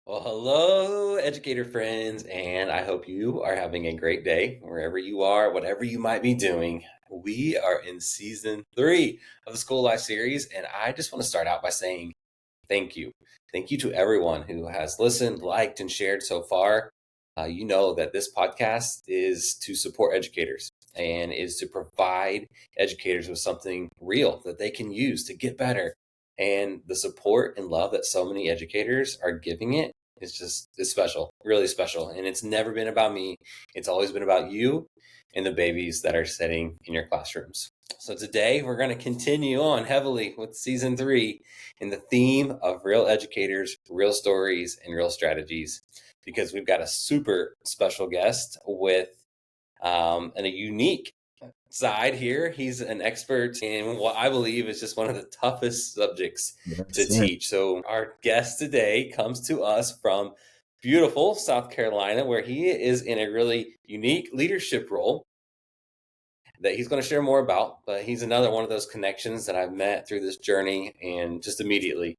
Well, hello, educator friends, and I hope you are having a great day wherever you are, whatever you might be doing. We are in season 3 of the School Life series, and I just want to start out by saying thank you. Thank you to everyone who has listened, liked, and shared so far. You know that this podcast is to support educators and is to provide educators with something real that they can use to get better. And the support and love that so many educators are giving it's special, really special. And it's never been about me. It's always been about you and the babies that are sitting in your classrooms. So today we're going to continue on heavily with season 3 in the theme of real educators, real stories, and real strategies, because we've got a super special guest with a unique side here. He's an expert in what I believe is just one of the toughest subjects to Yes, teach. So our guest today comes to us from beautiful South Carolina, where he is in a really unique leadership role that he's going to share more about. But he's another one of those connections that I've met through this journey, and just immediately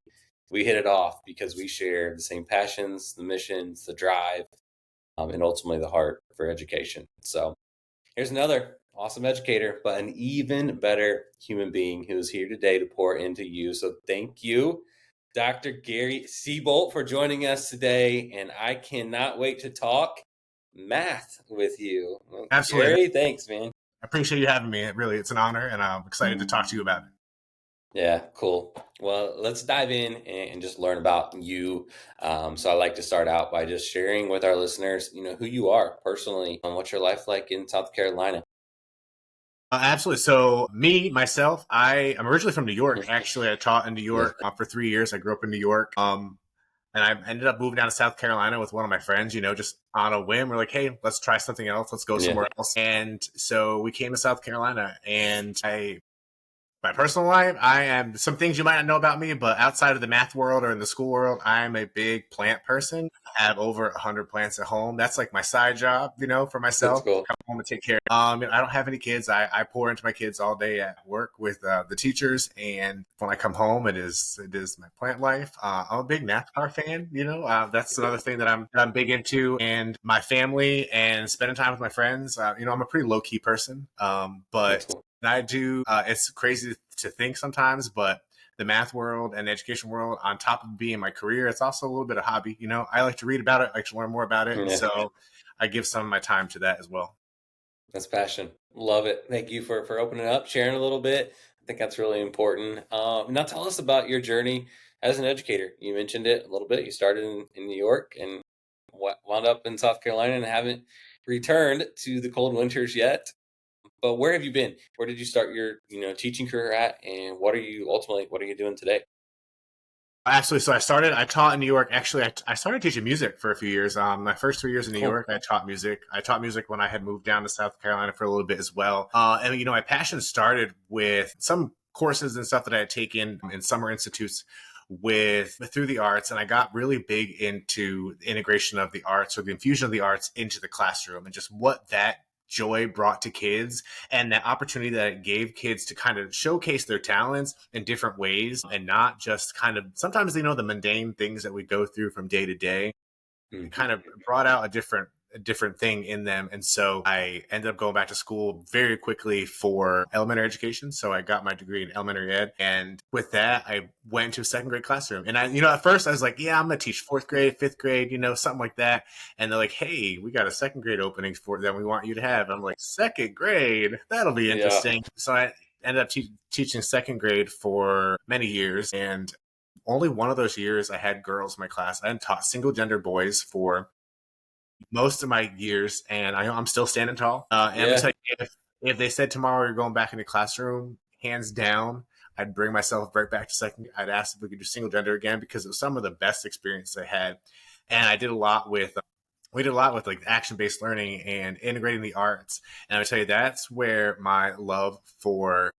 we hit it off because we share the same passions, the missions, the drive, and ultimately the heart for education. So here's another awesome educator, but an even better human being who's here today to pour into you. So thank you, Dr. Gary Seaboldt, for joining us today. And I cannot wait to talk math with you. absolutely. Gary, thanks, man. I appreciate you having me. It's an honor, and I'm excited to talk to you about it. Yeah, cool. Well, let's dive in and just learn about you. So I like to start out by just sharing with our listeners, who you are personally and what's your life like in South Carolina. Absolutely. So, myself, I am originally from New York. Actually, I taught in New York for 3 years. I grew up in New York. And I ended up moving down to South Carolina with one of my friends, just on a whim. We're like, hey, let's try something else. Let's go Yeah. somewhere else. And so we came to South Carolina, and my personal life, I am some things you might not know about me, but outside of the math world or in the school world, I'm a big plant person. I have over 100 plants at home. That's like my side job, for That's myself. cool. Come home and take care. I don't have any kids. I pour into my kids all day at work with the teachers, and when I come home, it is my plant life. I'm a big NASCAR fan. That's another thing that I'm big into, and my family and spending time with my friends. I'm a pretty low key person, That's but cool. I do. It's crazy to think sometimes, but the math world and the education world, on top of being my career, it's also a little bit of hobby. I like to read about it, I like to learn more about it, and Yeah. so I give some of my time to that as well. That's passion. Love it. Thank you for opening up, sharing a little bit. I think that's really important. Now tell us about your journey as an educator. You mentioned it a little bit. You started in New York and wound up in South Carolina and haven't returned to the cold winters yet. But where have you been? Where did you start your teaching career at, and what are you doing today? Absolutely. So I taught in New York. Actually, I started teaching music for a few years. My first 3 years in New Cool. York, I taught music. I taught music when I had moved down to South Carolina for a little bit as well. And my passion started with some courses and stuff that I had taken in summer institutes with through the arts, and I got really big into the integration of the arts, or the infusion of the arts into the classroom, and just what that joy brought to kids, and that opportunity that it gave kids to kind of showcase their talents in different ways, and not just kind of sometimes the mundane things that we go through from day to day. It Mhm. kind of brought out a different thing in them. And so I ended up going back to school very quickly for elementary education. So I got my degree in elementary ed. And with that, I went to a second grade classroom. And at first I was like, yeah, I'm going to teach fourth grade, fifth grade, something like that. And they're like, hey, we got a second grade opening for that we want you to have. And I'm like, second grade? That'll be Yeah. interesting. So I ended up teaching second grade for many years. And only one of those years I had girls in my class. I had taught single gender boys for most of my years, and I'm still standing tall. And I'm gonna Yeah. tell you, if they said tomorrow you're going back in the classroom, hands down, I'd bring myself right back to second. I'd ask if we could do single gender again, because it was some of the best experience I had, and I did a lot with. We did a lot with like action based learning and integrating the arts, and I would tell you that's where my love for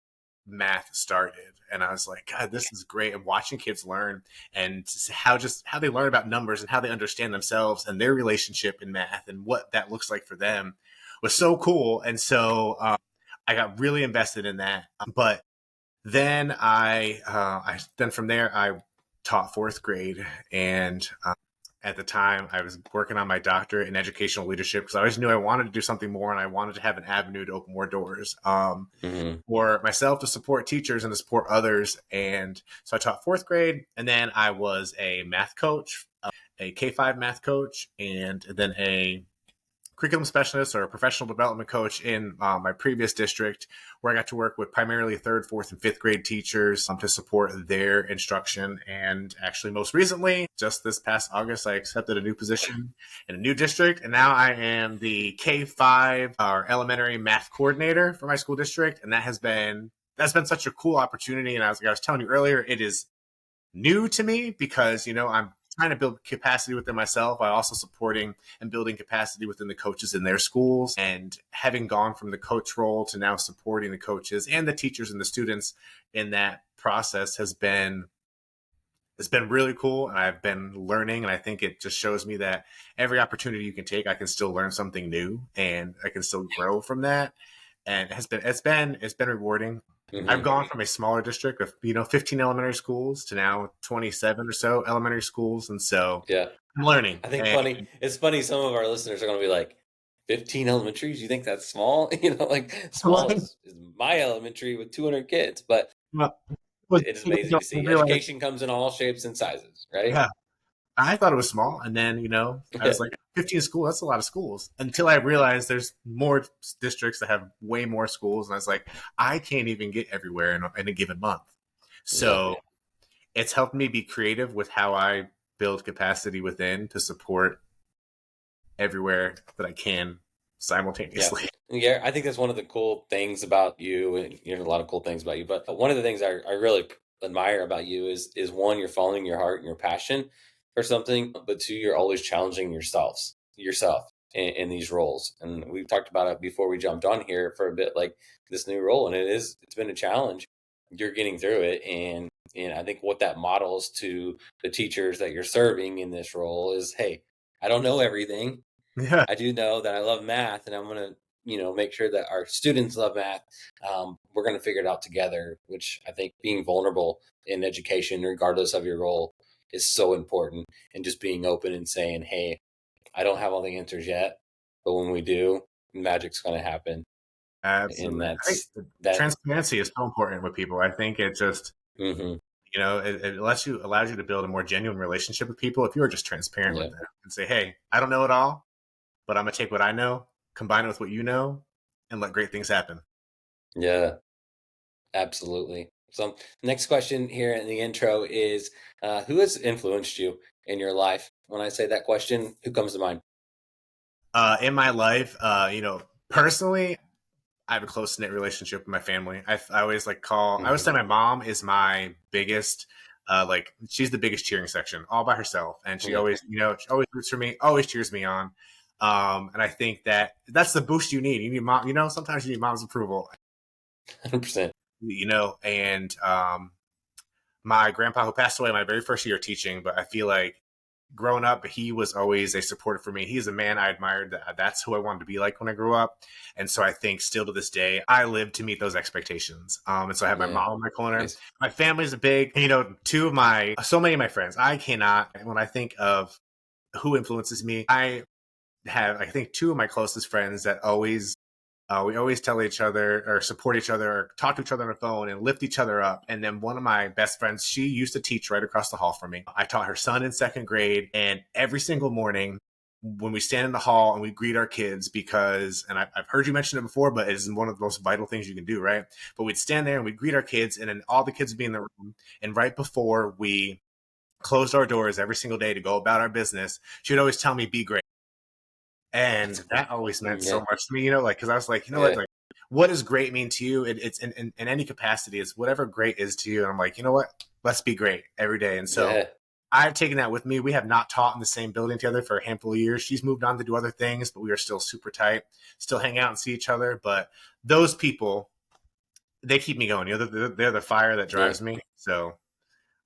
math started. And I was like, God, this is great. And watching kids learn, and how they learn about numbers and how they understand themselves and their relationship in math and what that looks like for them was so cool. And so I got really invested in that. But then then from there I taught fourth grade, and at the time, I was working on my doctorate in educational leadership because I always knew I wanted to do something more and I wanted to have an avenue to open more doors Hmm. for myself to support teachers and to support others. And so I taught fourth grade, and then I was a math coach, a K-5 math coach, and then a curriculum specialist or a professional development coach in my previous district, where I got to work with primarily third, fourth, and fifth grade teachers to support their instruction. And actually, most recently, just this past August, I accepted a new position in a new district, and now I am the K-5 or elementary math coordinator for my school district, and that's been such a cool opportunity. And I was telling you earlier, it is new to me because I'm trying to build capacity within myself while also supporting and building capacity within the coaches in their schools. And having gone from the coach role to now supporting the coaches and the teachers and the students in that process has been it's been really cool, and I've been learning, and I think it just shows me that every opportunity you can take, I can still learn something new and I can still grow from that. And it's been rewarding. I've Hmm. gone from a smaller district of 15 elementary schools to now 27 or so elementary schools, and so Yeah. I'm learning. I think And it's funny. Some of our listeners are going to be like, 15 elementaries? You think that's small? Like small is my elementary with 200 kids, but well, it is amazing don't to see. realize, Education comes in all shapes and sizes, right? yeah, I thought it was small, and then I was like, 15 schools. That's a lot of schools. Until I realized there's more districts that have way more schools, and I was like, I can't even get everywhere in a given month. Yeah. So it's helped me be creative with how I build capacity within to support everywhere that I can Yeah. simultaneously. Yeah. I think that's one of the cool things about you, and a lot of cool things about you. But one of the things I really admire about you is one, you're following your heart and your passion for something, but two, you're always challenging yourself in these roles. And we've talked about it before we jumped on here for a bit, like this new role, and it's been a challenge. You're getting through it, and I think what that models to the teachers that you're serving in this role is, hey, I don't know everything. Yeah, I do know that I love math, and I'm going to, make sure that our students love math. We're going to figure it out together, which I think being vulnerable in education, regardless of your role, is so important. And just being open and saying, hey, I don't have all the answers yet, but when we do, magic's going to happen. And absolutely. I think that's that. transparency is so important with people. I think it just Hmm. it allows you to build a more genuine relationship with people if you are just transparent with Yeah. them and say, hey, I don't know it all, but I'm gonna take what I know, combine it with what you know, and let great things happen. Yeah, absolutely. So, next question here in the intro is, who has influenced you in your life? When I say that question, who comes to mind? In my life, personally, I have a close knit relationship with my family. I always I always Hmm. say my mom is my biggest, she's the biggest cheering section all by herself. And Yeah, she always roots for me, always cheers me on. And I think that's the boost you need. You need mom, sometimes you need mom's approval, 100%. and, my grandpa who passed away my very first year teaching, but I feel like growing up, he was always a supporter for me. He's a man I admired. That's who I wanted to be like when I grew up. And so I think still to this day, I live to meet those expectations. And so I have my Yeah, mom in my corner. nice. My family's a big, so many of my friends, I cannot, when I think of who influences me, I think two of my closest friends that we always tell each other or support each other or talk to each other on the phone and lift each other up. And then one of my best friends, she used to teach right across the hall from me. I taught her son in second grade. And every single morning when we stand in the hall and we greet our kids, and I've heard you mention it before, but it is one of the most vital things you can do, right? But we'd stand there and we'd greet our kids, and then all the kids would be in the room. And right before we closed our doors every single day to go about our business, she would always tell me, be great. And That's that always meant so yeah, much to me, because I was like, yeah, what does great mean to you? It's in any capacity. It's whatever great is to you. And I'm like, you know what? Let's be great every day. And so yeah. I've taken that with me. We have not taught in the same building together for a handful of years. She's moved on to do other things, but we are still super tight, still hang out and see each other. But those people, they keep me going. They're the fire that Yeah. drives me. So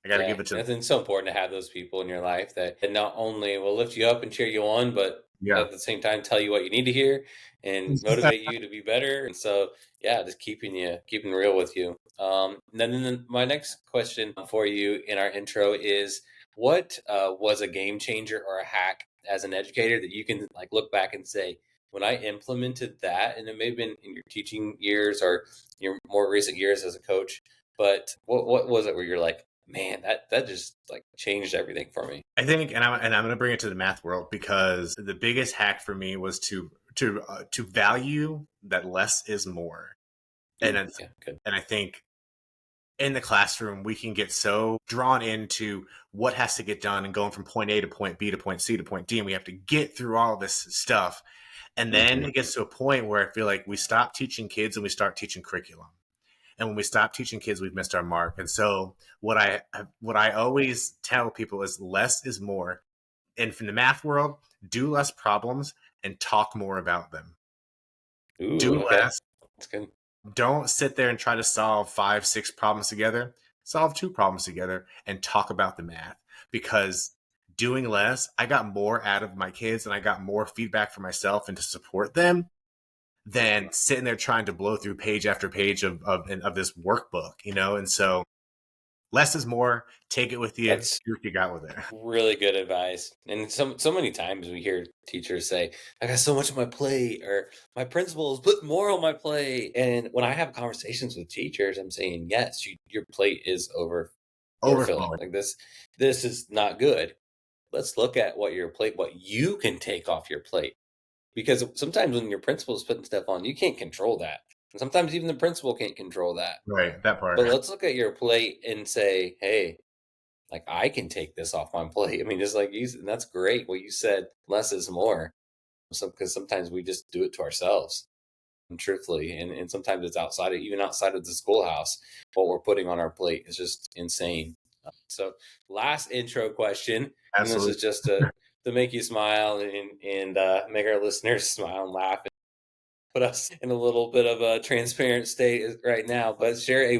I got to Yeah, give it to them. it's so important to have those people in your life that not only will lift you up and cheer you on, but Yeah. at the same time tell you what you need to hear and motivate you to be better. And so, yeah, just keeping real with you. And then my next question for you in our intro is, what was a game changer or a hack as an educator that you can like look back and say, when I implemented that, and it may have been in your teaching years or your more recent years as a coach, but what was it where you're like, man, that just like changed everything for me? I think, and I'm going to bring it to the math world, because the biggest hack for me was to value that less is more. And Ooh, yeah, good. and I think in the classroom we can get so drawn into what has to get done and going from point A to point B to point C to point D, and we have to get through all of this stuff. And then Hmm. it gets to a point where I feel like we stop teaching kids and we start teaching curriculum. And when we stop teaching kids, we've missed our mark. And so what I always tell people is less is more. And from the math world, do less problems and talk more about them. Ooh, Do okay, less. that's good. Don't sit there and try to solve 5, 6 problems together. Solve 2 problems together and talk about the math. Because doing less, I got more out of my kids and I got more feedback for myself and to support them than sitting there trying to blow through page after page of this workbook, And so less is more. Take it with you. That's Do what you got with it. really good advice. And so many times we hear teachers say, I got so much on my plate, or my principal's put more on my plate. And when I have conversations with teachers, I'm saying, yes, your plate is overfilling. Overflowing. Like this is not good. Let's look at what you can take off your plate. Because sometimes when your principal is putting stuff on, you can't control that. And sometimes even the principal can't control that. Right. That part. But let's look at your plate and say, hey, like I can take this off my plate. I mean, just like you, and that's great. What you said, less is more. So, because sometimes we just do it to ourselves, and truthfully, and sometimes it's even outside of the schoolhouse. What we're putting on our plate is just insane. So, last intro question, and this Absolutely. is just to make you smile and make our listeners smile and laugh, put us in a little bit of a transparent state right now, but share a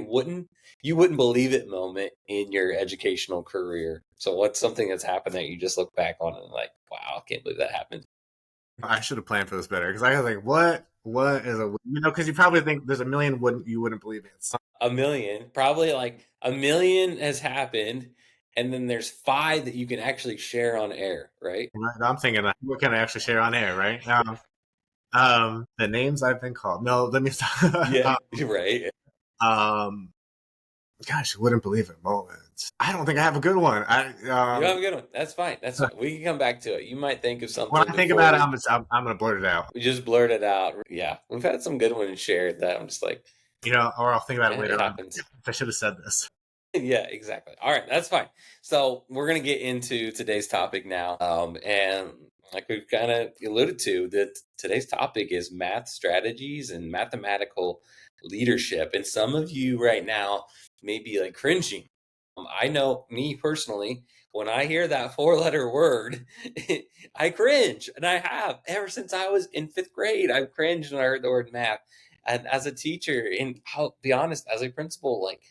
you wouldn't believe it moment in your educational career. So what's something that's happened that you just look back on and like, wow, I can't believe that happened. I should have planned for this better, because I was like, what is because you probably think there's a million you wouldn't believe it. So, A million, probably like a million has happened, and then there's five that you can actually share on air, right? I'm thinking, what can I actually share on air, right? The names I've been called. No, let me Yeah, stop. right. um, Gosh, you wouldn't believe it moments. I don't think I have a good one. You don't have a good one. That's fine. That's fine. We can come back to it. You might think of When something I think before about it, I'm gonna blurt it out. we just blurt it out. Yeah, we've had some good ones shared that I'm just like, Or I'll think about it yeah, later it on. happens. I should have said this. Yeah, exactly. All right, that's fine. So we're gonna get into today's topic now, and like we've kind of alluded to, that today's topic is math strategies and mathematical leadership. And some of you right now may be like cringing. I know me personally, when I hear that four-letter word, I cringe, and I have ever since I was in fifth grade. I've cringed when I heard the word math, and as a teacher, and I'll be honest, as a principal, like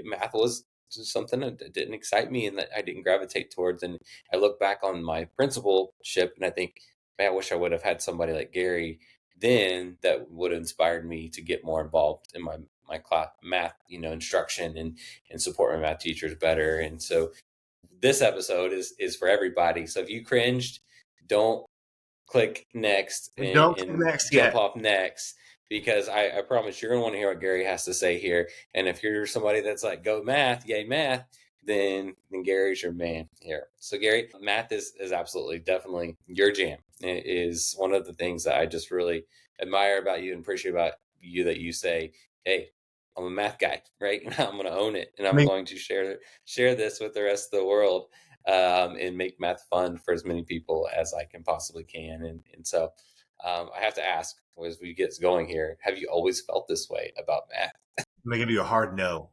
math was just something that didn't excite me and that I didn't gravitate towards. And I look back on my principalship and I think, man, I wish I would have had somebody like Gary then that would have inspired me to get more involved in my class math, instruction and support my math teachers better. And so this episode is for everybody. So if you cringed, don't click next Don't click and next jump yet. off next, because I promise you're going to want to hear what Gary has to say here. And if you're somebody that's like, go math, yay math, then Gary's your man here. So Gary, math is absolutely definitely your jam. It is one of the things that I just really admire about you and appreciate about you, that you say, hey, I'm a math guy, right? I'm going to own it, and I I'm mean, going to share this with the rest of the world, and make math fun for as many people as I can possibly can. And so I have to ask, as we get going here, have you always felt this way about math? I'm gonna give you a hard no.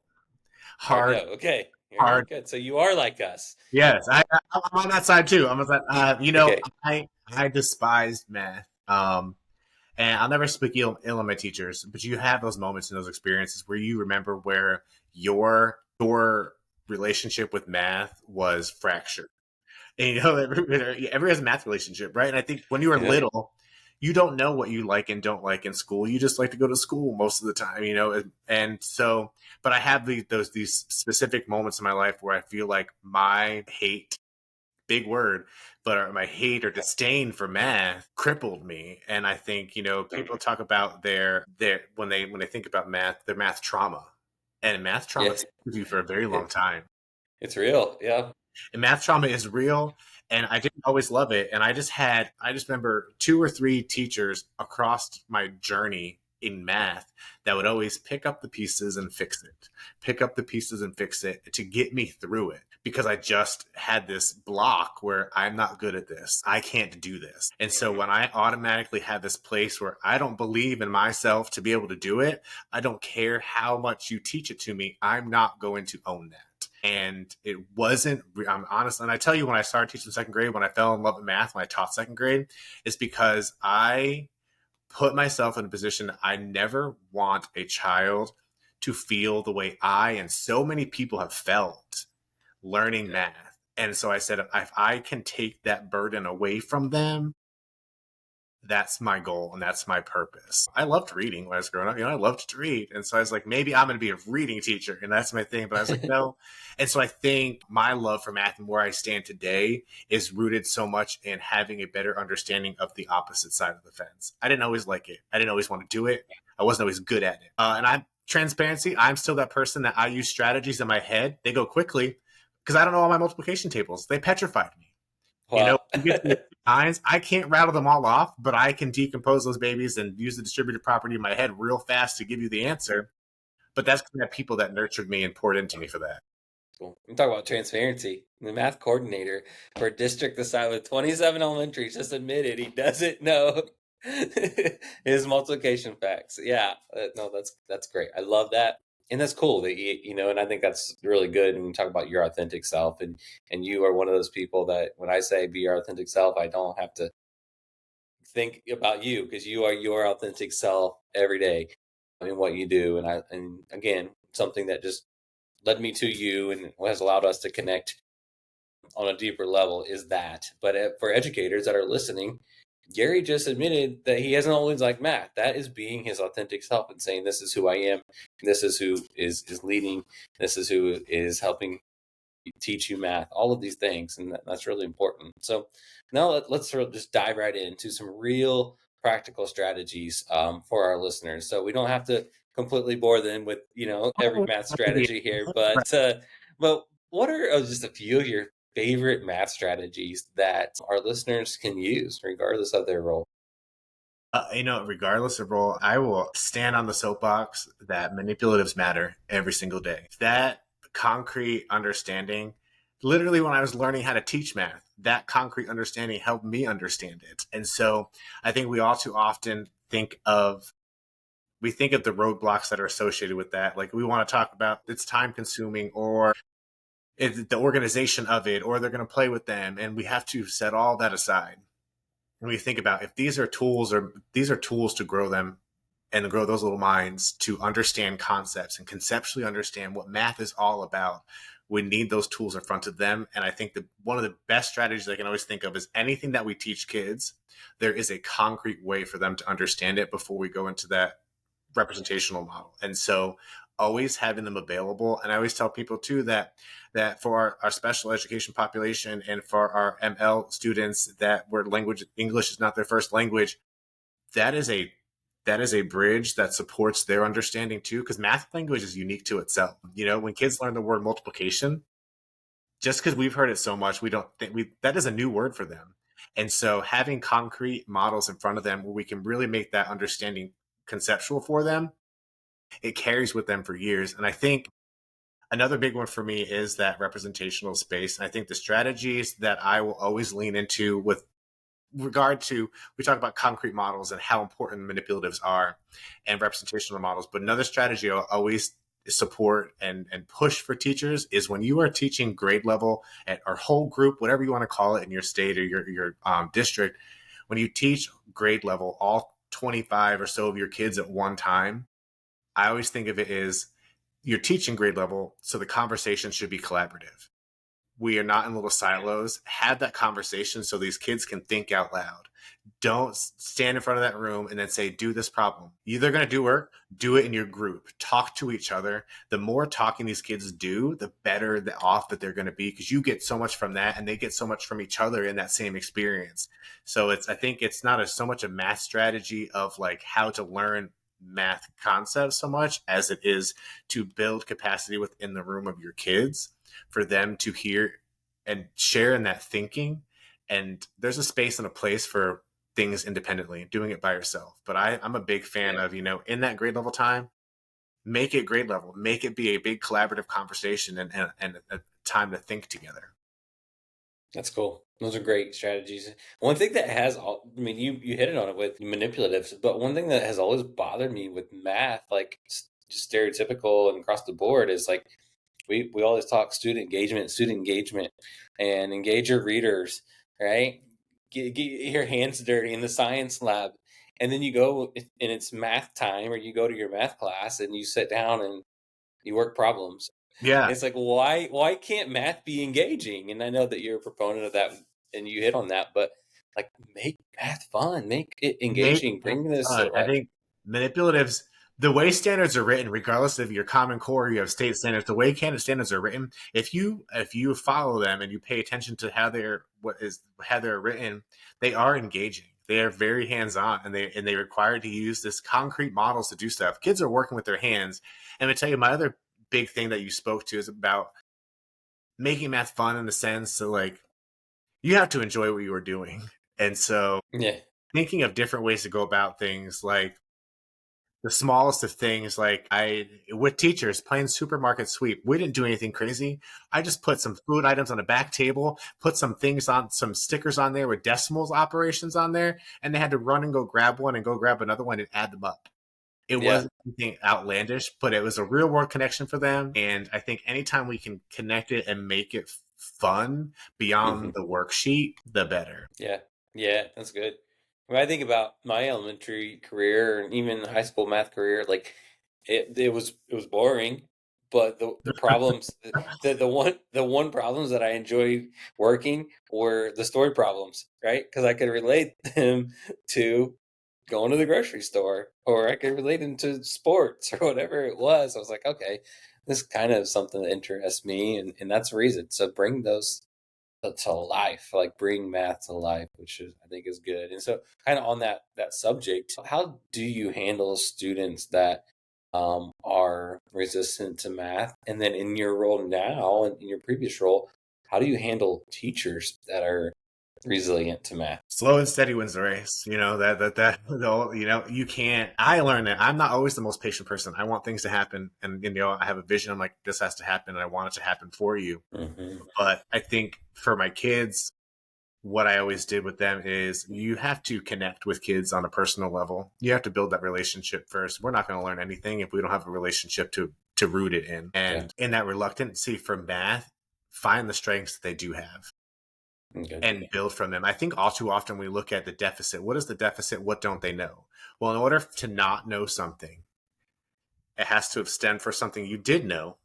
Hard Hard, no. Okay. All right. hard. Good. So you are like us. Yes, I'm on that side too. I'm on that. Okay. I despised math. And I'll never speak ill of my teachers, but you have those moments and those experiences where you remember where your relationship with math was fractured. And everyone has a math relationship, right? And I think when you were Yeah. little, you don't know what you like and don't like in school. You just like to go to school most of the time, you know? And so, but I have these specific moments in my life where I feel like my hate, big word, but my hate or disdain for math crippled me. And I think, you know, people talk about their when they think about math, their math trauma. And math trauma Yeah, stays with you for a very long it, time. it's real. Yeah. And math trauma is real, and I didn't always love it. And I just remember two or three teachers across my journey in math that would always pick up the pieces and fix it, pick up the pieces and fix it to get me through it, because I just had this block where I'm not good at this. I can't do this. And so when I automatically have this place where I don't believe in myself to be able to do it, I don't care how much you teach it to me, I'm not going to own that. And it wasn't, I'm honest. And I tell you, when I started teaching second grade, when I fell in love with math, when I taught second grade, it's because I put myself in a position. I never want a child to feel the way I and so many people have felt learning Yeah. math. And so I said, if I can take that burden away from them, that's my goal and that's my purpose. I loved reading when I was growing up. You know, I loved to read. And so I was like, maybe I'm going to be a reading teacher. And that's my thing. But I was like, no. And so I think my love for math and where I stand today is rooted so much in having a better understanding of the opposite side of the fence. I didn't always like it. I didn't always want to do it. I wasn't always good at it. And I'm transparency. I'm still that person that I use strategies in my head. They go quickly because I don't know all my multiplication tables. They petrified me. You know, Wow. you get to the nines, I can't rattle them all off, but I can decompose those babies and use the distributive property in my head real fast to give you the answer. But that's because I have people that nurtured me and poured into me for that. Cool. I'm talking about transparency. The math coordinator for a district the size with 27 elementaries just admitted he doesn't know his multiplication facts. Yeah, no, that's great. I love that, and that's cool that you know. And I think that's really good. And you talk about your authentic self, and you are one of those people that when I say be your authentic self, I don't have to think about you because you are your authentic self every day in what you do. And again, something that just led me to you and has allowed us to connect on a deeper level is that. But for educators that are listening, Gary just admitted that he hasn't always liked math. That is being his authentic self and saying, "This is who I am. This is who is leading. This is who is helping teach you math." All of these things, and that's really important. So now let's sort of just dive right into some real practical strategies for our listeners. So we don't have to completely bore them with every math strategy here, but what are just a few of your favorite math strategies that our listeners can use, regardless of their role? You know, regardless of role, I will stand on the soapbox that manipulatives matter every single day. That concrete understanding, literally, when I was learning how to teach math, that concrete understanding helped me understand it. And so I think we all too often we think of the roadblocks that are associated with that. Like we want to talk about it's time consuming or the organization of it, or they're going to play with them. And we have to set all that aside. And we think about if these are tools to grow them and to grow those little minds to understand concepts and conceptually understand what math is all about. We need those tools in front of them. And I think that one of the best strategies I can always think of is anything that we teach kids, there is a concrete way for them to understand it before we go into that representational model. And so always having them available. And I always tell people too that for our special education population and for our ML students that where English is not their first language, that is a bridge that supports their understanding too, because math language is unique to itself. You know, when kids learn the word multiplication, just because we've heard it so much, we don't think that is a new word for them. And so having concrete models in front of them where we can really make that understanding conceptual for them, it carries with them for years. And I think another big one for me is that representational space. And I think the strategies that I will always lean into with regard to, we talk about concrete models and how important manipulatives are and representational models. But another strategy I'll always support and push for teachers is when you are teaching grade level at our whole group, whatever you want to call it in your state or your district, when you teach grade level, all 25 or so of your kids at one time, I always think of it as you're teaching grade level, so the conversation should be collaborative. we are not in little silos. Have that conversation so these kids can think out loud. Don't stand in front of that room and then say, do this problem. You're going to do work, do it in your group. Talk to each other. The more talking these kids do, the better the off that they're going to be, because you get so much from that and they get so much from each other in that same experience. So I think it's not so much a math strategy of like how to learn math concepts so much as it is to build capacity within the room of your kids for them to hear and share in that thinking. And there's a space and a place for things independently, doing it by yourself. But I'm a big fan of, in that grade level time, make it grade level, make it be a big collaborative conversation and a time to think together. That's cool. Those are great strategies. One thing that you hit it on it with manipulatives, but one thing that has always bothered me with math, like just stereotypical and across the board, is like we always talk student engagement, and engage your readers, right? Get your hands dirty in the science lab, and then you go and it's math time, or you go to your math class and you sit down and you work problems. Yeah. It's like, why can't math be engaging? And I know that you're a proponent of that and you hit on that, but like make math fun, make it engaging, bring this to I life. think manipulatives, the way standards are written, regardless of your Common Core, you have state standards. The way Canada standards are written, if you follow them and you pay attention to how they're written, they are engaging. They are very hands on, and they require to use this concrete models to do stuff. Kids are working with their hands. And I tell you, my other big thing that you spoke to is about making math fun in the sense that like you have to enjoy what you are doing, and so Yeah. thinking of different ways to go about things, like the smallest of things, like with teachers playing supermarket sweep, we didn't do anything crazy. I just put some food items on a back table, put some stickers on there with decimals operations on there, and they had to run and go grab one and go grab another one and add them up. It Yeah. wasn't anything outlandish, but it was a real world connection for them. And I think anytime we can connect it and make it fun beyond the worksheet, the better. Yeah. Yeah. That's good. When I think about my elementary career and even high school math career, like it was boring, but the problems the one problems that I enjoyed working were the story problems, right? Because I could relate them to going to the grocery store, or I could relate them to sports or whatever it was. I was like, okay, this is kind of something that interests me, and that's the reason. So bring those to life, like bring math to life, which is I think is good. And so, kind of on that subject, how do you handle students that are resistant to math? And then in your role now, and in your previous role, how do you handle teachers that are resilient to math? Slow and steady wins the race. You can't. I learned that I'm not always the most patient person. I want things to happen, and I have a vision. I'm like, this has to happen, and I want it to happen for you. Hmm. But I think for my kids, what I always did with them is you have to connect with kids on a personal level. You have to build that relationship first. We're not going to learn anything if we don't have a relationship to root it in. Yeah. And in that reluctancy for math, find the strengths that they do have Okay. and build from them. I think all too often we look at the deficit. What is the deficit? What don't they know? Well, in order to not know something, it has to have stemmed for something you did know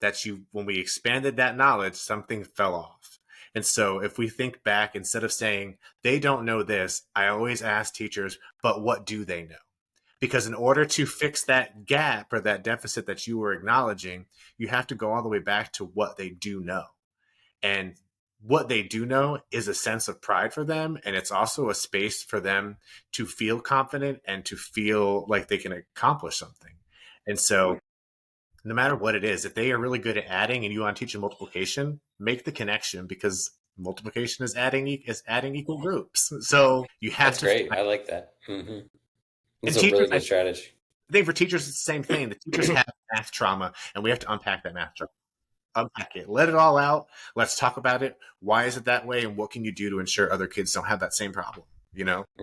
that when we expanded that knowledge, something fell off. And so if we think back, instead of saying they don't know this, I always ask teachers, but what do they know? Because in order to fix that gap or that deficit that you were acknowledging, you have to go all the way back to what they do know. And what they do know is a sense of pride for them. And it's also a space for them to feel confident and to feel like they can accomplish something. And so no matter what it is, if they are really good at adding and you want to teach them multiplication, make the connection, because multiplication is adding equal groups. So you have That's to great. find, I like that. It's and a teachers, really good strategy. I think for teachers, it's the same thing. The teachers have math trauma, and we have to unpack that math trauma. Unpack it, let it all out. Let's talk about it. Why is it that way? And what can you do to ensure other kids don't have that same problem?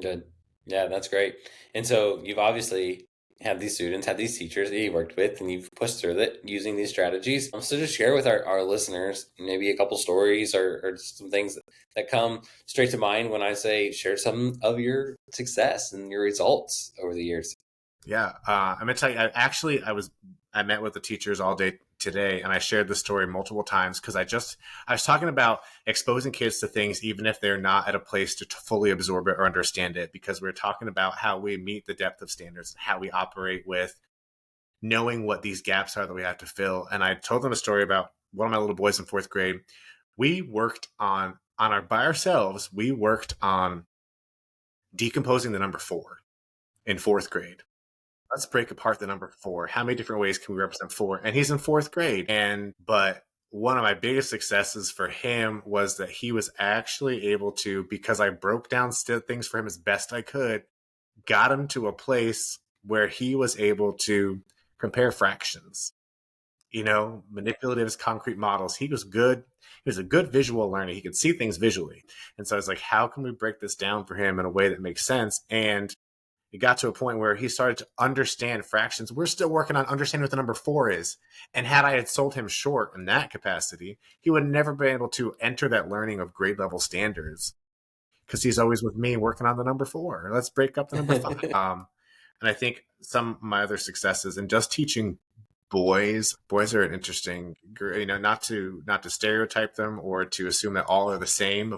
Good. Yeah, that's great. And so you've obviously had these students, had these teachers that you worked with, and you've pushed through it using these strategies. So just share with our listeners maybe a couple stories, or some things that come straight to mind when I say share some of your success and your results over the years. Yeah. I'm going to tell you, I met with the teachers all day today, and I shared the story multiple times because I was talking about exposing kids to things even if they're not at a place to fully absorb it or understand it, because we're talking about how we meet the depth of standards, how we operate with knowing what these gaps are that we have to fill. And I told them a story about one of my little boys in fourth grade. We worked by ourselves, we worked on decomposing the number 4 in fourth grade. Let's break apart the number 4. How many different ways can we represent 4? And he's in fourth grade. But one of my biggest successes for him was that he was actually able to, because I broke down things for him as best I could, got him to a place where he was able to compare fractions, manipulative concrete models. He was good. He was a good visual learner. He could see things visually. And so I was like, how can we break this down for him in a way that makes sense? And it got to a point where he started to understand fractions. We're still working on understanding what the number 4 is. And had I had sold him short in that capacity, he would never been able to enter that learning of grade level standards, because he's always with me working on the number 4. Let's break up the number 5. And I think some of my other successes in just teaching boys are an interesting, not to stereotype them or to assume that all are the same.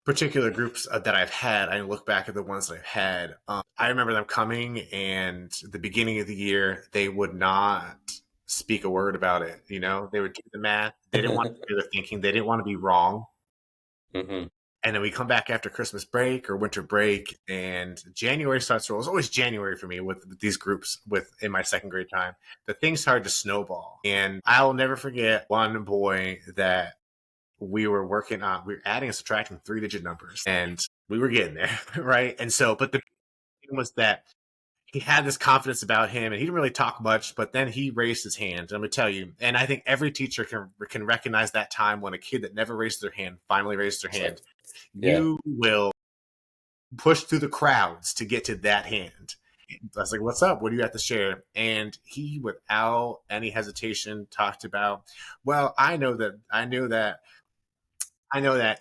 Particular groups that I've had, I look back at the ones that I've had. I remember them coming, and the beginning of the year, they would not speak a word about it. They would do the math. They didn't want to do the thinking. They didn't want to be wrong. Mm-hmm. And then we come back after Christmas break or winter break, and January starts to roll. It's always January for me with these groups in my second grade time. The things started to snowball. And I'll never forget one boy that we were working on. We were adding and subtracting 3-digit numbers, and we were getting there, right? And so, but the thing was that he had this confidence about him, and he didn't really talk much, but then he raised his hand. And I'm going to tell you, and I think every teacher can recognize that time when a kid that never raised their hand finally raised their hand. You will push through the crowds to get to that hand. I was like, what's up? What do you have to share? And he, without any hesitation, talked about, well, I know that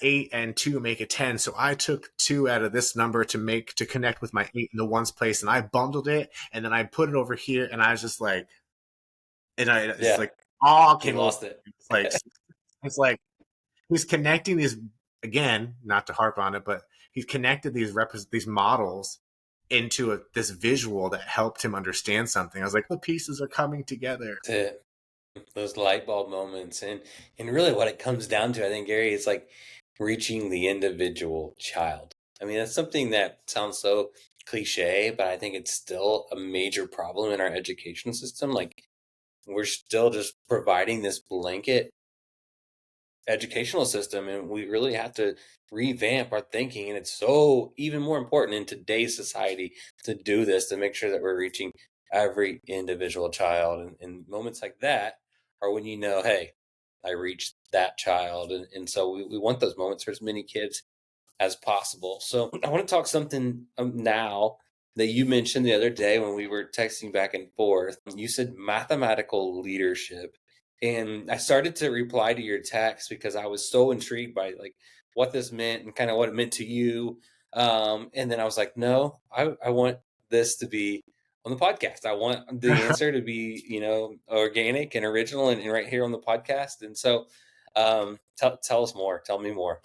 8 and 2 make a 10. So I took 2 out of this number to connect with my 8 in the ones place, and I bundled it, and then I put it over here, and I was just like, it's like all came lost it. It's like he's connecting these, again, not to harp on it, but he's connected these models into this visual that helped him understand something. I was like, the pieces are coming together. That's it. Those light bulb moments, and really what it comes down to, I think, Gary, is like reaching the individual child. I mean, that's something that sounds so cliche, but I think it's still a major problem in our education system. Like, we're still just providing this blanket educational system, and we really have to revamp our thinking. And it's so even more important in today's society to do this, to make sure that we're reaching every individual child. And moments like that are when hey, I reached that child. And so we want those moments for as many kids as possible. So I want to talk something now that you mentioned the other day when we were texting back and forth. You said mathematical leadership. And I started to reply to your text because I was so intrigued by like what this meant and kind of what it meant to you. And then I was like, no, I want this to be on the podcast. I want the answer to be, organic and original and right here on the podcast. And so tell us more. Tell me more.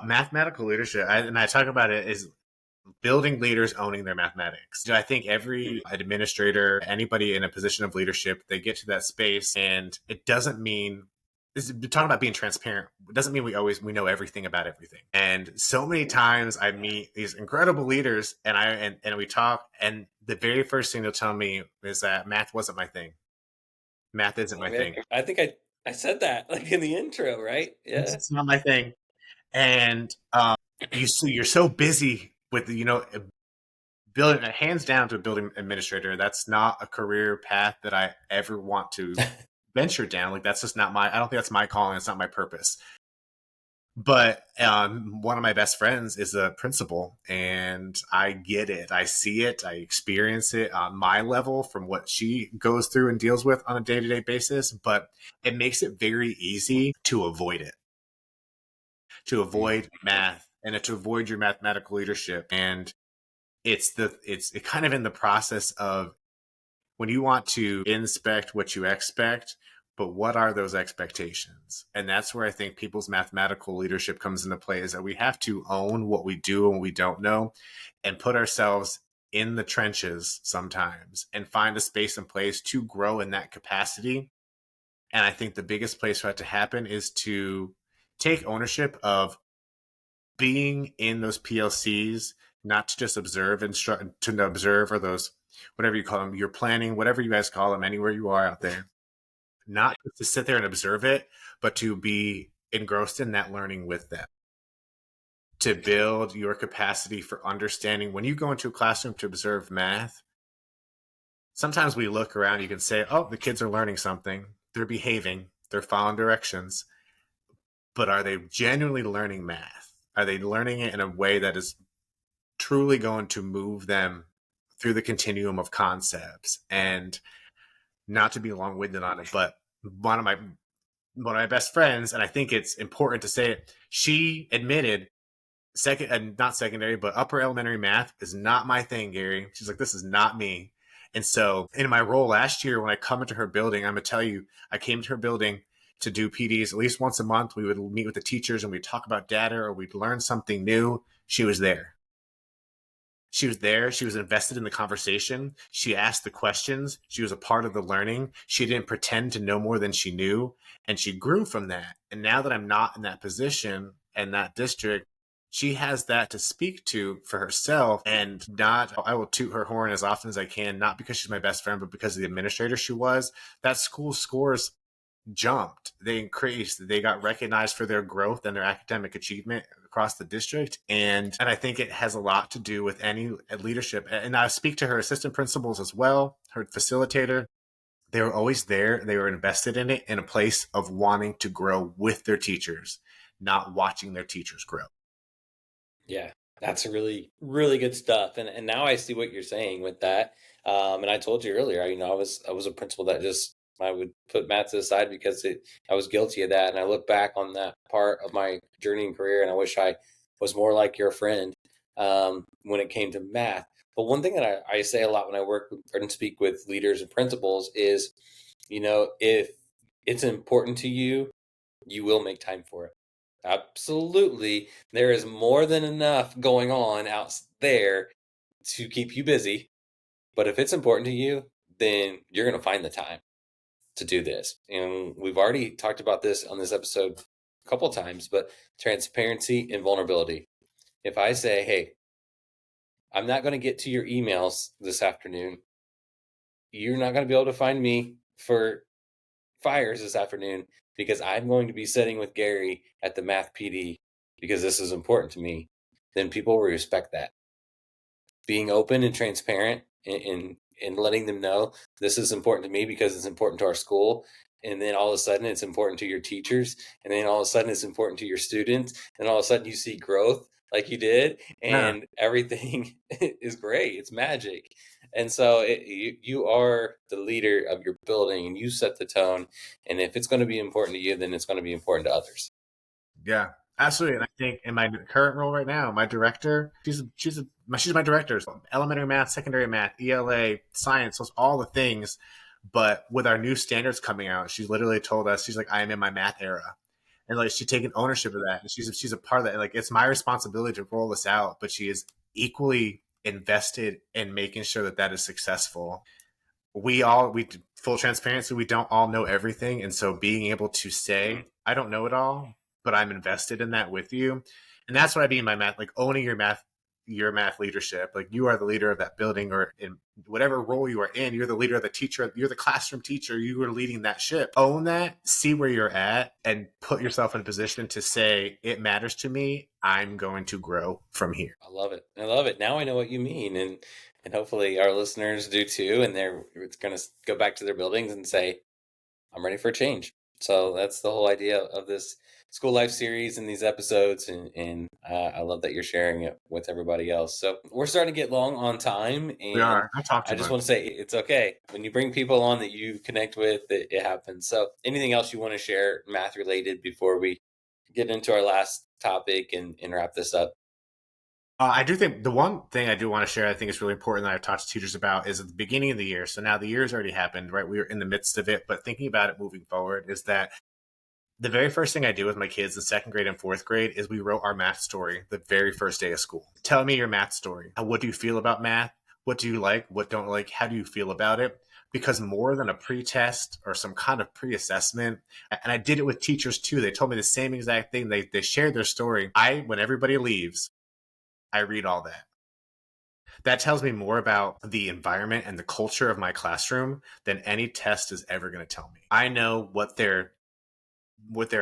Mathematical leadership, and I talk about it, is building leaders owning their mathematics. I think every administrator, anybody in a position of leadership, they get to that space, and it doesn't mean, talking about being transparent, it doesn't mean we know everything about everything. And so many times I meet these incredible leaders, and we talk, and the very first thing they'll tell me is that math wasn't my thing. Math isn't my thing. I think I said that like in the intro, right? Yeah, it's not my thing. And you're so busy with building, hands down, to a building administrator. That's not a career path that I ever want to venture down. Like, that's just not I don't think that's my calling. It's not my purpose. But one of my best friends is a principal, and I get it. I see it. I experience it on my level from what she goes through and deals with on a day-to-day basis. But it makes it very easy to avoid it, to avoid math, and to avoid your mathematical leadership. And it's kind of in the process of, when you want to inspect what you expect, but what are those expectations? And that's where I think people's mathematical leadership comes into play, is that we have to own what we do and what we don't know and put ourselves in the trenches sometimes and find a space and place to grow in that capacity. And I think the biggest place for that to happen is to take ownership of being in those PLCs, not to just observe and to observe, or those, whatever you call them, your planning, whatever you guys call them, anywhere you are out there, not just to sit there and observe it, but to be engrossed in that learning with them, to build your capacity for understanding. When you go into a classroom to observe math, sometimes we look around, you can say, oh, the kids are learning something, they're behaving, they're following directions, but are they genuinely learning math? Are they learning it in a way that is truly going to move them through the continuum of concepts? And not to be long-winded on it, but one of my best friends, and I think it's important to say it, she admitted not secondary, but upper elementary math is not my thing, Gary. She's like, this is not me. And so in my role last year, when I come into her building, I'm going to tell you, I came to her building to do PDs at least once a month. We would meet with the teachers and we'd talk about data, or we'd learn something new. She was there. She was there. She was invested in the conversation. She asked the questions. She was a part of the learning. She didn't pretend to know more than she knew. And she grew from that. And now that I'm not in that position and that district, she has that to speak to for herself. And not, I will toot her horn as often as I can, not because she's my best friend, but because of the administrator she was. That school scores jumped, they increased, they got recognized for their growth and their academic achievement across the district. And I think it has a lot to do with any leadership. And I speak to her assistant principals as well, her facilitator. They were always there. They were invested in it in a place of wanting to grow with their teachers, not watching their teachers grow. Yeah, that's really, really good stuff. And now I see what you're saying with that. And I told you earlier, I was a principal that just I would put math to the side because I was guilty of that. And I look back on that part of my journey and career, and I wish I was more like your friend when it came to math. But one thing that I say a lot when I work and speak with leaders and principals is, if it's important to you, you will make time for it. Absolutely. There is more than enough going on out there to keep you busy. But if it's important to you, then you're going to find the time to do this. And we've already talked about this on this episode a couple of times, but transparency and vulnerability. If I say, hey, I'm not going to get to your emails this afternoon, you're not going to be able to find me for fires this afternoon because I'm going to be sitting with Gary at the math PD because this is important to me, then people will respect that. Being open and transparent and letting them know this is important to me because it's important to our school. And then all of a sudden it's important to your teachers. And then all of a sudden it's important to your students. And all of a sudden you see growth like you did, Yeah. and everything is great. It's magic. And so you are the leader of your building and you set the tone. And if it's going to be important to you, then it's going to be important to others. Yeah, absolutely. And I think in my current role right now, my director, she's my director. So elementary math, secondary math, ELA, science, those all the things. But with our new standards coming out, she's literally told us, she's like, I am in my math era. And like she's taken ownership of that. And she's a part of that. And like it's my responsibility to roll this out, but she is equally invested in making sure that that is successful. We full transparency, we don't all know everything, and so being able to say I don't know it all, but I'm invested in that with you. And that's what I mean by math, like owning your math leadership. Like you are the leader of that building, or in whatever role you are in, you're the leader of the teacher, you're the classroom teacher, you are leading that ship. Own that, see where you're at, and put yourself in a position to say it matters to me, I'm going to grow from here. I love it. I love it. Now I know what you mean, and hopefully our listeners do too. And they're going to go back to their buildings and say, "I'm ready for a change." So that's the whole idea of this school life series and these episodes, and I love that you're sharing it with everybody else. So we're starting to get long on time, We and are. I talked I too just much. want to say it's okay when you bring people on that you connect with. It happens. So anything else you want to share, math related, before we get into our last topic and wrap this up? I do think the one thing I do want to share, I think is really important that I've talked to teachers about is at the beginning of the year. So now the year's already happened, right? We were in the midst of it, but thinking about it moving forward is that the very first thing I do with my kids in second grade and fourth grade is we wrote our math story the very first day of school. Tell me your math story. What do you feel about math? What do you like? What don't like? How do you feel about it? Because more than a pre-test or some kind of pre-assessment, and I did it with teachers too. They told me the same exact thing. They shared their story. When everybody leaves, I read all that. That tells me more about the environment and the culture of my classroom than any test is ever going to tell me. I know what they're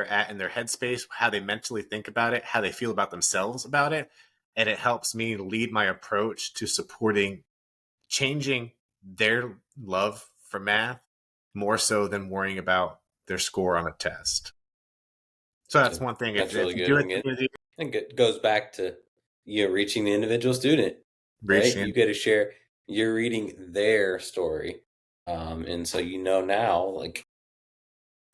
at in their headspace, how they mentally think about it, how they feel about themselves about it. And it helps me lead my approach to supporting changing their love for math more so than worrying about their score on a test. So that's Gotcha. one thing. That's If really you good. do it, And it goes back to you reaching the individual student, right? reaching. You get to share, you're reading their story. And so you know now, like,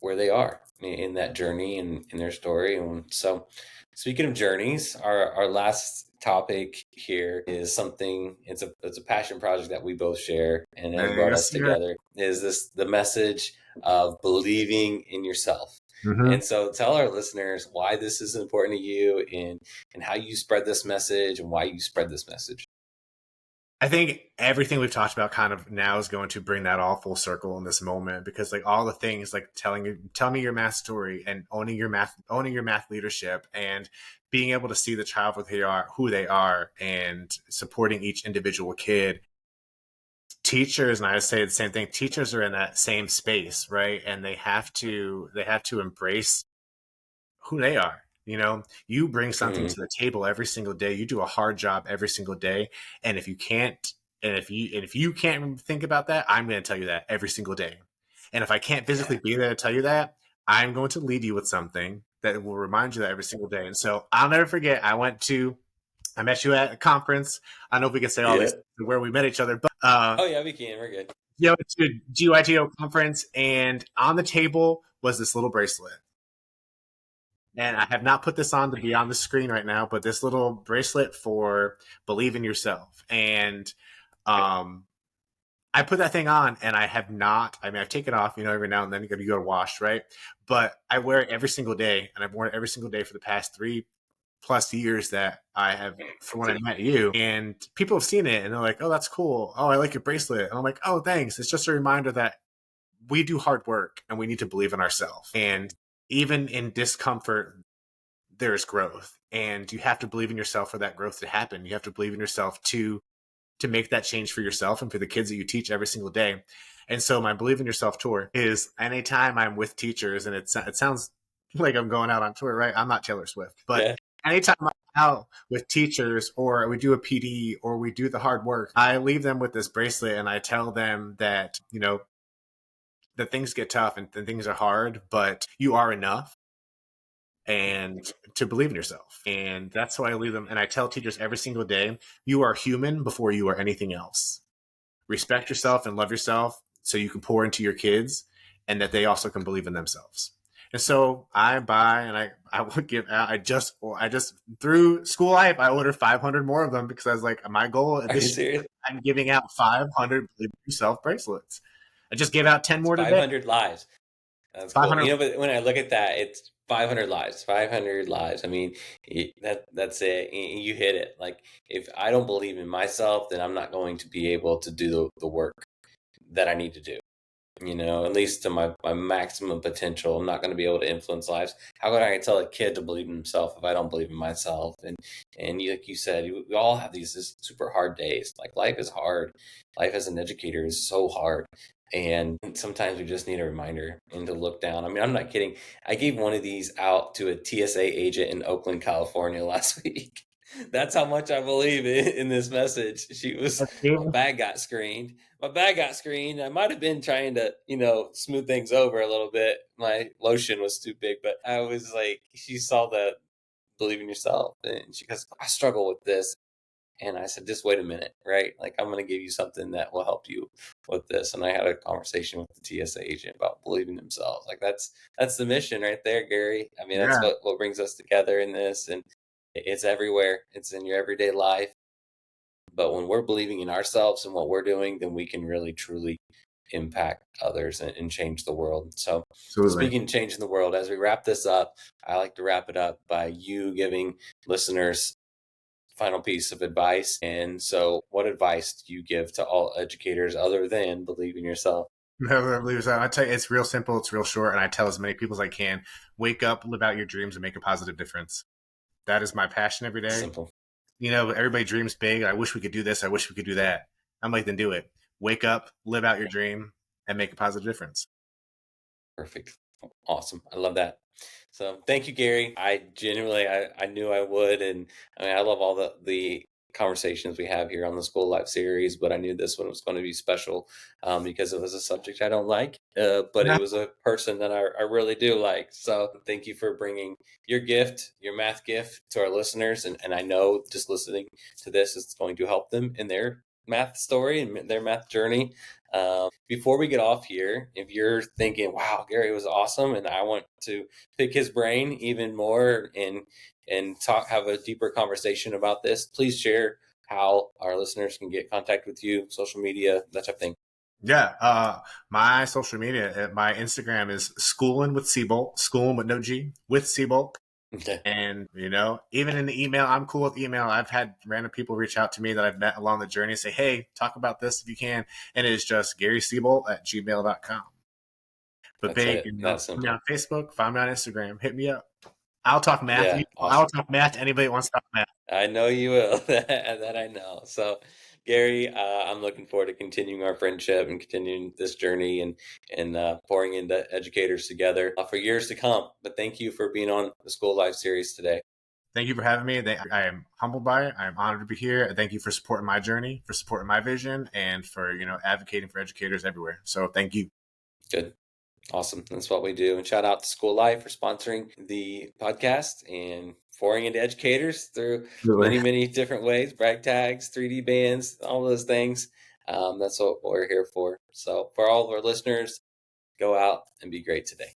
where they are in that journey and in their story. And so, speaking of journeys, our last topic here is something. It's a passion project that we both share, and has brought us Yes, sir. together. Is this the message of believing in yourself? Mm-hmm. And so, tell our listeners why this is important to you, and how you spread this message, and why you spread this message. I think everything we've talked about kind of now is going to bring that all full circle in this moment because like all the things like tell me your math story and owning your math leadership and being able to see the child with who they are and supporting each individual kid. Teachers, and I say the same thing, teachers are in that same space, right? And they have to embrace who they are. You know, you bring something Mm, to the table every single day. You do a hard job every single day. And if you can't, and if you can't think about that, I'm going to tell you that every single day. And if I can't physically yeah, be there to tell you that, I'm going to lead you with something that will remind you that every single day. And so I'll never forget. I met you at a conference. I don't know if we can say all yeah. these where we met each other, but Oh yeah, we can. We're good. it's a GYTO conference, and on the table was this little bracelet. And I have not put this on to be on the screen right now, but this little bracelet for believe in yourself. And um, I put that thing on and I have not, I mean, I've taken it off, every now and then you go to wash, right? But I wear it every single day. And I've worn it every single day for the past 3+ years that I have from when I met you. And people have seen it and they're like, oh, that's cool. Oh, I like your bracelet. And I'm like, oh, thanks. It's just a reminder that we do hard work and we need to believe in ourselves. And even in discomfort, there's growth, and you have to believe in yourself for that growth to happen. You have to believe in yourself to make that change for yourself and for the kids that you teach every single day. And so my believe in yourself tour is anytime I'm with teachers, and it sounds like I'm going out on tour, right? I'm not Taylor Swift, but Yeah. anytime I'm out with teachers or we do a PD or we do the hard work, I leave them with this bracelet and I tell them that, that things get tough and things are hard, but you are enough and to believe in yourself. And that's why I leave them. And I tell teachers every single day, you are human before you are anything else. Respect yourself and love yourself so you can pour into your kids and that they also can believe in themselves. And so I buy and I would give out, I just through school life, I ordered 500 more of them because I was like, my goal Are you this year, serious? I'm giving out 500 believe in yourself bracelets. I just gave out 10 It's more today. 500 lives. That's cool. 500. But when I look at that, it's 500 lives. 500 lives. I mean, that's it. You hit it. Like, if I don't believe in myself, then I'm not going to be able to do the work that I need to do. At least to my maximum potential. I'm not going to be able to influence lives. How could I tell a kid to believe in himself if I don't believe in myself? And like you said, we all have these super hard days. Like, life is hard. Life as an educator is so hard. And sometimes we just need a reminder and to look down. I mean, I'm not kidding. I gave one of these out to a TSA agent in Oakland, California last week. That's how much I believe in this message. My bag got screened. My bag got screened. I might have been trying to, smooth things over a little bit. My lotion was too big, but I was like, she saw that believe in yourself. And she goes, I struggle with this. And I said, just wait a minute, right? Like, I'm going to give you something that will help you with this. And I had a conversation with the TSA agent about believing themselves. Like, that's the mission right there, Gary. I mean, that's Yeah. what brings us together in this. And It's everywhere. It's in your everyday life. But when we're believing in ourselves and what we're doing, then we can really truly impact others and change the world. So, Absolutely. speaking of changing the world, as we wrap this up, I like to wrap it up by you giving listeners final piece of advice. And so, what advice do you give to all educators other than believe in yourself? Never believe that. I tell you, it's real simple. It's real short, and I tell as many people as I can: wake up, live out your dreams, and make a positive difference. That is my passion every day. Simple. You know, everybody dreams big. I wish we could do this. I wish we could do that. I'm like, then do it. Wake up, live out your dream, and make a positive difference. Perfect. Awesome. I love that. So thank you, Gary. I genuinely, I knew I would. And I mean, I love all the conversations we have here on the School Life series, but I knew this one was going to be special because it was a subject I don't like, but it was a person that I really do like. So thank you for bringing your gift, your math gift to our listeners. And I know just listening to this is going to help them in their math story and their math journey. Before we get off here, if you're thinking, wow, Gary was awesome, and I want to pick his brain even more and have a deeper conversation about this, please share how our listeners can get contact with you, social media, that type of thing. Yeah, my social media, my Instagram is Schoolin with Seaboldt, Schoolin with no G, with Seaboldt. Okay. And, you know, even in the email, I'm cool with email. I've had random people reach out to me that I've met along the journey, say, hey, talk about this if you can. And it is just GarySeaboldt@gmail.com. But That's big, it. you know, That's find me simple. on Facebook, find me on Instagram, hit me up. I'll talk math. Yeah, I'll awesome. talk math to anybody that wants to talk math. I know you will. That I know. So, Gary, I'm looking forward to continuing our friendship and continuing this journey and pouring into educators together for years to come. But thank you for being on the School Life series today. Thank you for having me. I am humbled by it. I am honored to be here. Thank you for supporting my journey, for supporting my vision, and for, you know, advocating for educators everywhere. So thank you. Good. Awesome. That's what we do. And shout out to School Life for sponsoring the podcast and pouring into educators through Absolutely. many, many different ways, brag tags, 3D bands, all those things. That's what we're here for. So for all of our listeners, go out and be great today.